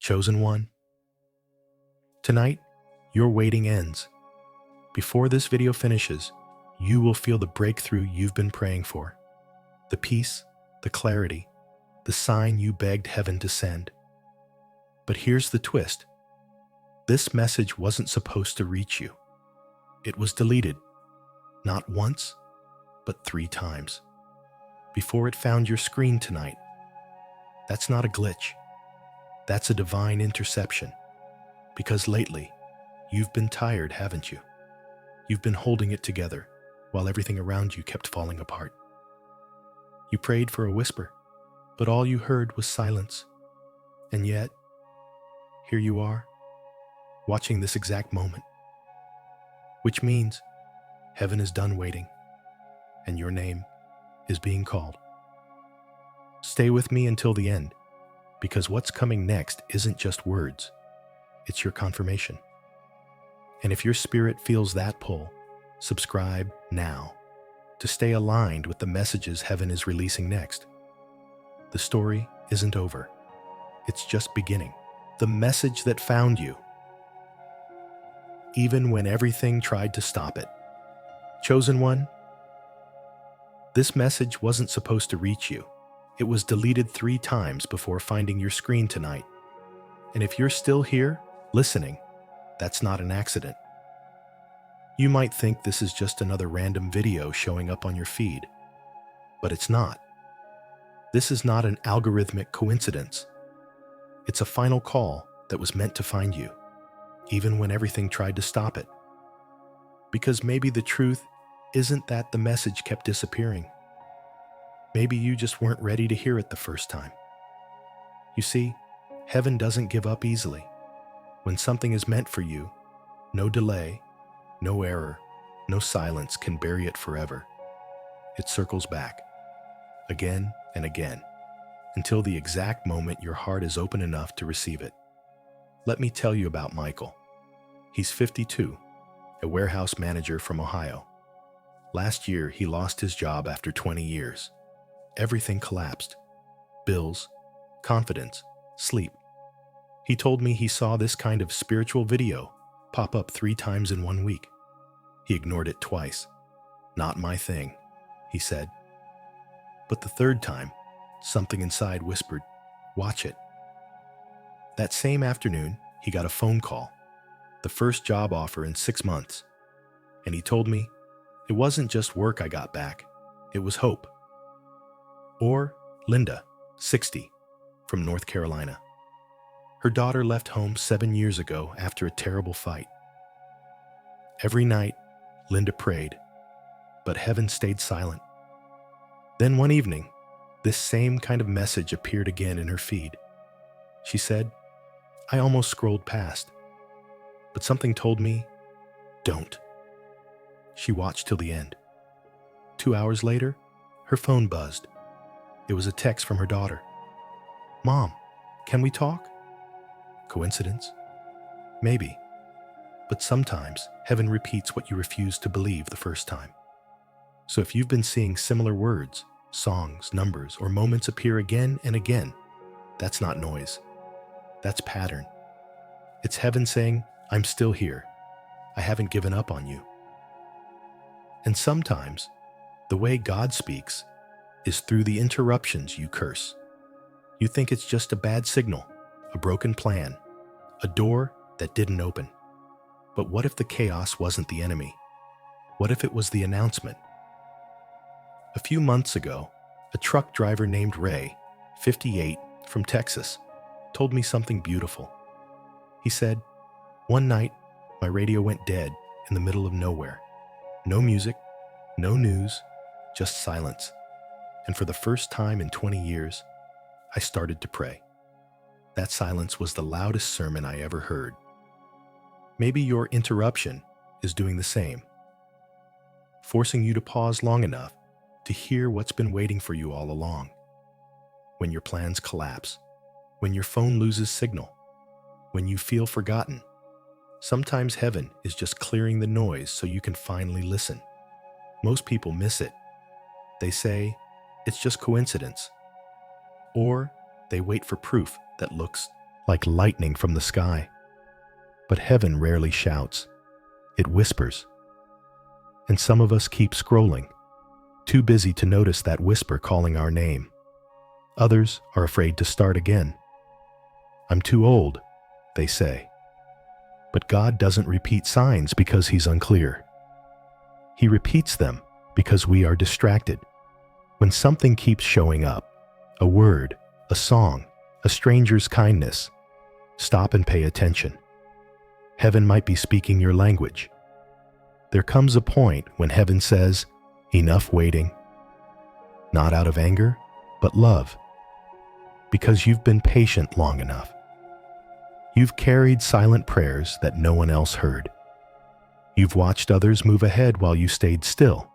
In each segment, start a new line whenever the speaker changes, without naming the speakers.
Chosen one, tonight, your waiting ends. Before this video finishes, you will feel the breakthrough you've been praying for. The peace, the clarity, the sign you begged heaven to send. But here's the twist. This message wasn't supposed to reach you. It was deleted, not once, but 3 times, before it found your screen tonight. That's not a glitch. That's a divine interception. Because lately, you've been tired, haven't you? You've been holding it together while everything around you kept falling apart. You prayed for a whisper, but all you heard was silence. And yet, here you are, watching this exact moment. Which means heaven is done waiting, and your name is being called. Stay with me until the end, because what's coming next isn't just words, it's your confirmation. And if your spirit feels that pull, subscribe now to stay aligned with the messages heaven is releasing next. The story isn't over. It's just beginning. The message that found you, even when everything tried to stop it. Chosen one, this message wasn't supposed to reach you. It was deleted 3 times before finding your screen tonight. And if you're still here, listening, that's not an accident. You might think this is just another random video showing up on your feed, but it's not. This is not an algorithmic coincidence. It's a final call that was meant to find you, even when everything tried to stop it. Because maybe the truth isn't that the message kept disappearing. Maybe you just weren't ready to hear it the first time. You see, heaven doesn't give up easily. When something is meant for you, no delay, no error, no silence can bury it forever. It circles back, again and again, until the exact moment your heart is open enough to receive it. Let me tell you about Michael. He's 52, a warehouse manager from Ohio. Last year, he lost his job after 20 years. Everything collapsed. Bills, confidence, sleep. He told me he saw this kind of spiritual video pop up 3 times in 1 week. He ignored it twice. Not my thing, he said. But the 3rd time, something inside whispered, watch it. That same afternoon, he got a phone call, the first job offer in 6 months. And he told me, it wasn't just work I got back, it was hope. Or Linda, 60, from North Carolina. Her daughter left home 7 years ago after a terrible fight. Every night, Linda prayed, but heaven stayed silent. Then one evening, this same kind of message appeared again in her feed. She said, I almost scrolled past, but something told me, don't. She watched till the end. 2 hours later, her phone buzzed. It was a text from her daughter. Mom, can we talk? Coincidence? Maybe. But sometimes heaven repeats what you refused to believe the first time. So if you've been seeing similar words, songs, numbers, or moments appear again and again, that's not noise. That's pattern. It's heaven saying, I'm still here. I haven't given up on you. And sometimes, the way God speaks is through the interruptions you curse. You think it's just a bad signal, a broken plan, a door that didn't open. But what if the chaos wasn't the enemy? What if it was the announcement? A few months ago, a truck driver named Ray, 58, from Texas, told me something beautiful. He said, one night, my radio went dead in the middle of nowhere. No music, no news, just silence. And for the first time in 20 years, I started to pray. That silence was the loudest sermon I ever heard. Maybe your interruption is doing the same, forcing you to pause long enough to hear what's been waiting for you all along. When your plans collapse, when your phone loses signal, when you feel forgotten, sometimes heaven is just clearing the noise so you can finally listen. Most people miss it. They say, it's just coincidence. Or they wait for proof that looks like lightning from the sky. But heaven rarely shouts. It whispers. And some of us keep scrolling, too busy to notice that whisper calling our name. Others are afraid to start again. I'm too old, they say. But God doesn't repeat signs because He's unclear. He repeats them because we are distracted. When something keeps showing up, a word, a song, a stranger's kindness, stop and pay attention. Heaven might be speaking your language. There comes a point when heaven says, enough waiting. Not out of anger, but love. Because you've been patient long enough. You've carried silent prayers that no one else heard. You've watched others move ahead while you stayed still,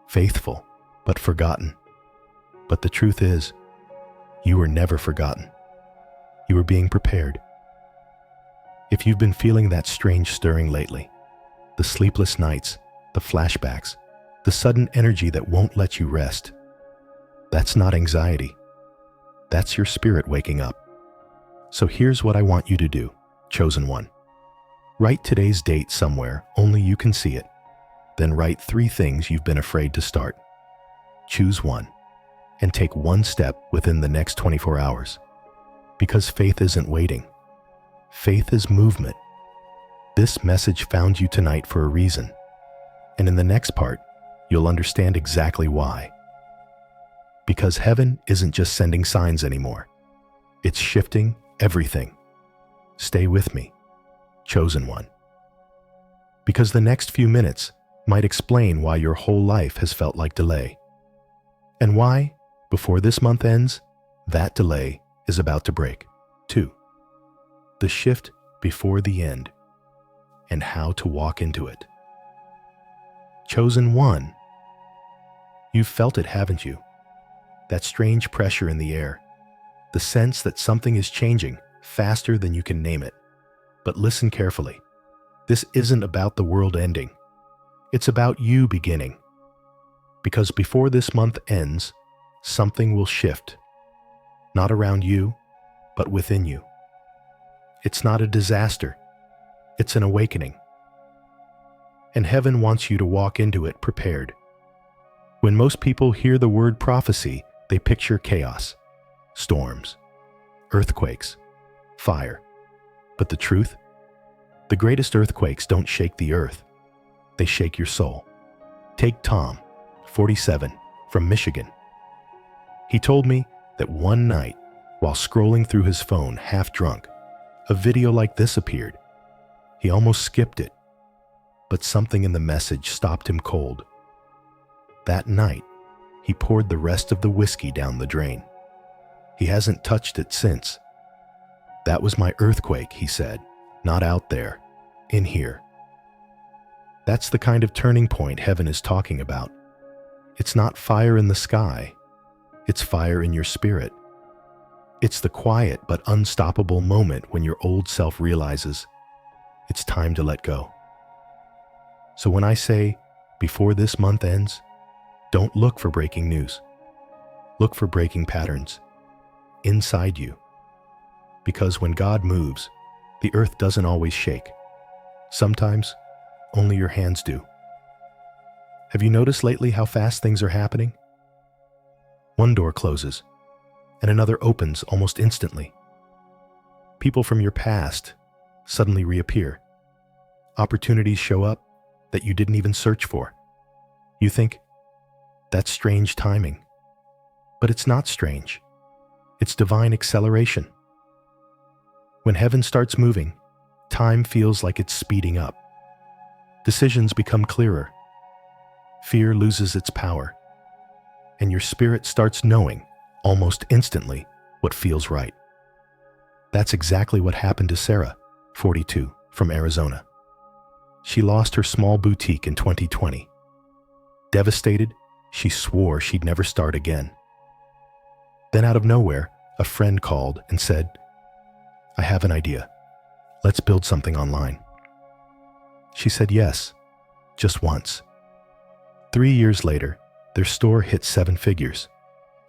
faithful, but forgotten. But the truth is, you were never forgotten. You were being prepared. If you've been feeling that strange stirring lately, the sleepless nights, the flashbacks, the sudden energy that won't let you rest, that's not anxiety. That's your spirit waking up. So here's what I want you to do, chosen one. Write today's date somewhere only you can see it. Then write 3 things you've been afraid to start. Choose one, and take one step within the next 24 hours. Because faith isn't waiting. Faith is movement. This message found you tonight for a reason. And in the next part, you'll understand exactly why. Because heaven isn't just sending signs anymore. It's shifting everything. Stay with me, chosen one. Because the next few minutes might explain why your whole life has felt like delay. And why, before this month ends, that delay is about to break, too. The shift before the end, and how to walk into it. Chosen one. You've felt it, haven't you? That strange pressure in the air. The sense that something is changing faster than you can name it. But listen carefully. This isn't about the world ending. It's about you beginning. Because before this month ends, something will shift. Not around you, but within you. It's not a disaster. It's an awakening. And heaven wants you to walk into it prepared. When most people hear the word prophecy, they picture chaos, storms, earthquakes, fire. But the truth? The greatest earthquakes don't shake the earth. They shake your soul. Take Tom, 47, from Michigan. He told me that one night, while scrolling through his phone half drunk, a video like this appeared. He almost skipped it, but something in the message stopped him cold. That night, he poured the rest of the whiskey down the drain. He hasn't touched it since. That was my earthquake, he said, not out there, in here. That's the kind of turning point heaven is talking about. It's not fire in the sky. It's fire in your spirit. It's the quiet but unstoppable moment when your old self realizes it's time to let go. So when I say, before this month ends, don't look for breaking news. Look for breaking patterns inside you. Because when God moves, the earth doesn't always shake. Sometimes, only your hands do. Have you noticed lately how fast things are happening? One door closes, and another opens almost instantly. People from your past suddenly reappear. Opportunities show up that you didn't even search for. You think, that's strange timing. But it's not strange. It's divine acceleration. When heaven starts moving, time feels like it's speeding up. Decisions become clearer. Fear loses its power. And your spirit starts knowing, almost instantly, what feels right. That's exactly what happened to Sarah, 42, from Arizona. She lost her small boutique in 2020. Devastated, she swore she'd never start again. Then out of nowhere, a friend called and said, I have an idea. Let's build something online. She said yes, just once. 3 years later, their store hit 7 figures.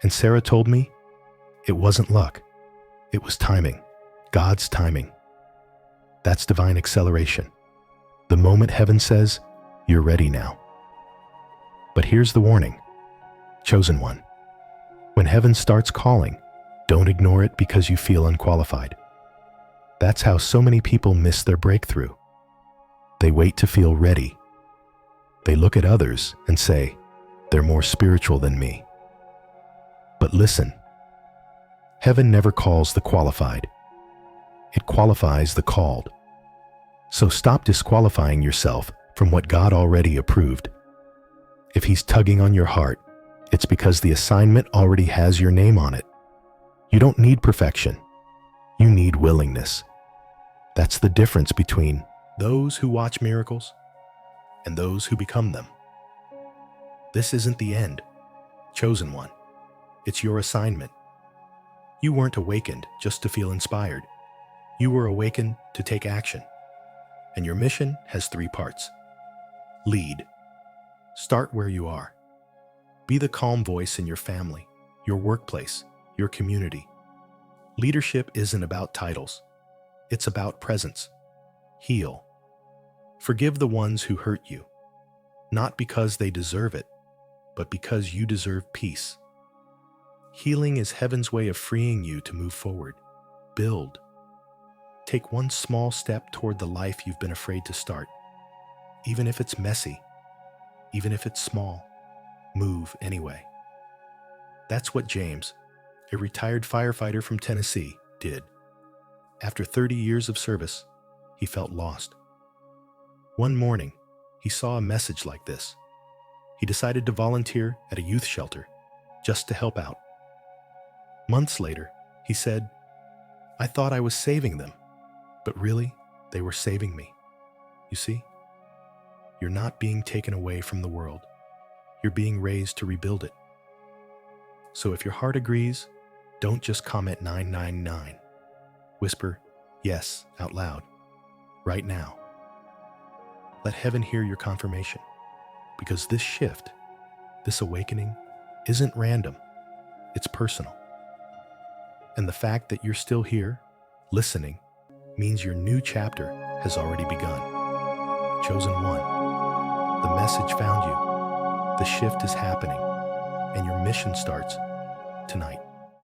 And Sarah told me, it wasn't luck. It was timing, God's timing. That's divine acceleration. The moment heaven says, you're ready now. But here's the warning. Chosen one. When heaven starts calling, don't ignore it because you feel unqualified. That's how so many people miss their breakthrough. They wait to feel ready. They look at others and say, they're more spiritual than me. But listen, heaven never calls the qualified. It qualifies the called. So stop disqualifying yourself from what God already approved. If He's tugging on your heart, it's because the assignment already has your name on it. You don't need perfection. You need willingness. That's the difference between those who watch miracles and those who become them. This isn't the end, chosen one. It's your assignment. You weren't awakened just to feel inspired. You were awakened to take action. And your mission has 3 parts. Lead. Start where you are. Be the calm voice in your family, your workplace, your community. Leadership isn't about titles. It's about presence. Heal. Forgive the ones who hurt you, not because they deserve it, but because you deserve peace. Healing is heaven's way of freeing you to move forward. Build. Take one small step toward the life you've been afraid to start. Even if it's messy, even if it's small, move anyway. That's what James, a retired firefighter from Tennessee, did. After 30 years of service, he felt lost. One morning, he saw a message like this. He decided to volunteer at a youth shelter just to help out. Months later, he said, "I thought I was saving them, but really, they were saving me. You see, you're not being taken away from the world. You're being raised to rebuild it. So if your heart agrees, don't just comment 999. Whisper, yes, out loud, right now. Let heaven hear your confirmation, because this shift, this awakening, isn't random. It's personal. And the fact that you're still here, listening, means your new chapter has already begun. Chosen one, the message found you. The shift is happening, and your mission starts tonight.